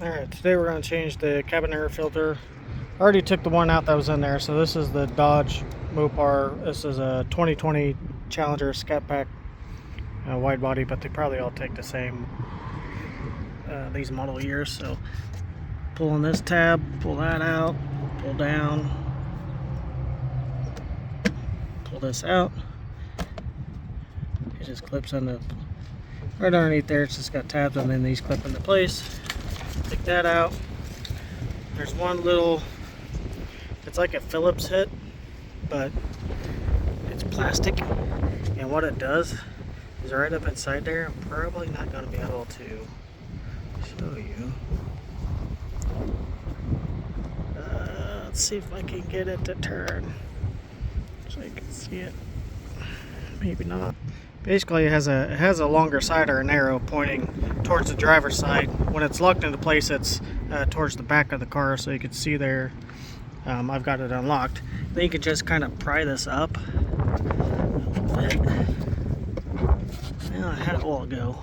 Alright, today we're going to change the cabin air filter. I already took the one out that was in there, so this is the Dodge Mopar. This is a 2020 Challenger Scat Pack wide body, but they probably all take the same these model years. So pull on this tab, pull that out, pull down, pull this out. It just clips on the right underneath there. It's just got tabs, and then these clip into place. Take that out. There's one little, it's like a Phillips head, but it's plastic, and what it does is right up inside there. I'm probably not going to be able to show you. Let's see if I can get it to turn so you can see it. Maybe not. Basically, it has a longer side, or an arrow pointing towards the driver's side. When it's locked into place, it's towards the back of the car, so you can see there. I've got it unlocked. Then you can just kind of pry this up a little bit. Now, how will it go?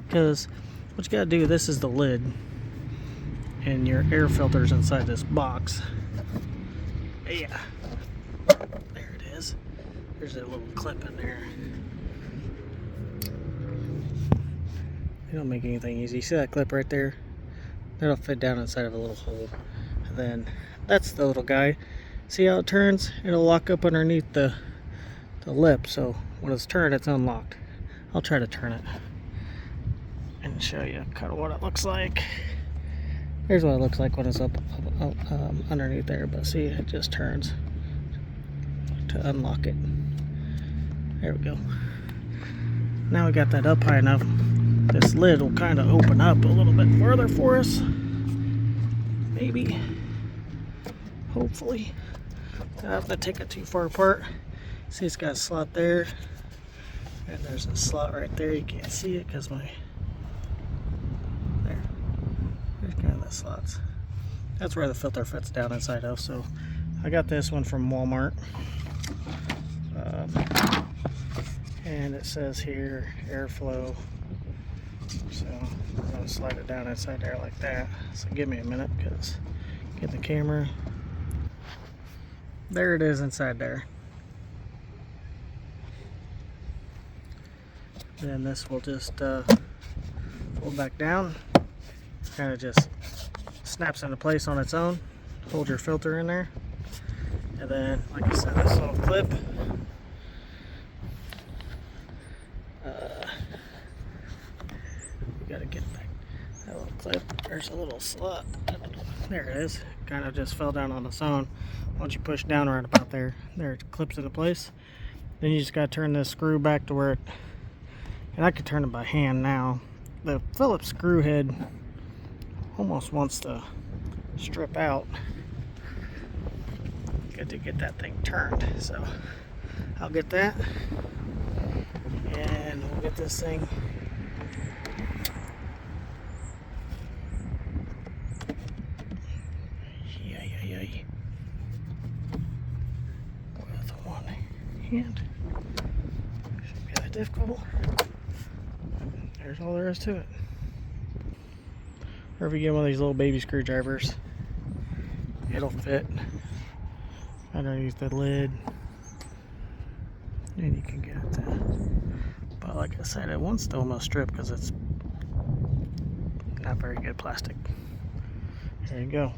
Because what you gotta do, this is the lid, and your air filter's inside this box. Yeah, there it is. There's a little clip in there. They don't make anything easy. See that clip right there? That'll fit down inside of a little hole. And then that's the little guy. See how it turns? It'll lock up underneath the lip. So when it's turned, it's unlocked. I'll try to turn it and show you kind of what it looks like. Here's what it looks like when it's up underneath there. But see, it just turns to unlock it. There we go. Now we got that up high enough. This lid will kind of open up a little bit further for us. Maybe. Hopefully. Don't have to take it too far apart. See, it's got a slot there. And there's a slot right there. You can't see it because my... There. There's kind of the slots. That's where the filter fits down inside of. So I got this one from Walmart. And it says here airflow, so I'm going to slide it down inside there like that. So give me a minute, because get the camera. There it is inside there. Then this will just fold back down, kind of just snaps into place on its own. Hold your filter in there, and then like I said, this little clip. Gotta get back that little clip. There's a little slot. There it is. Kind of just fell down on its own. Once you push down right about there, it clips into place. Then you just gotta turn this screw back to where it, and I could turn it by hand now. The Phillips screw head almost wants to strip out. Good to get that thing turned. So I'll get that, and we'll get this thing. With one hand. Shouldn't be that difficult. There's all there is to it. Or if you get one of these little baby screwdrivers, it'll fit underneath the lid. And you can get it there. But like I said, it wants to almost strip because it's not very good plastic. There you go.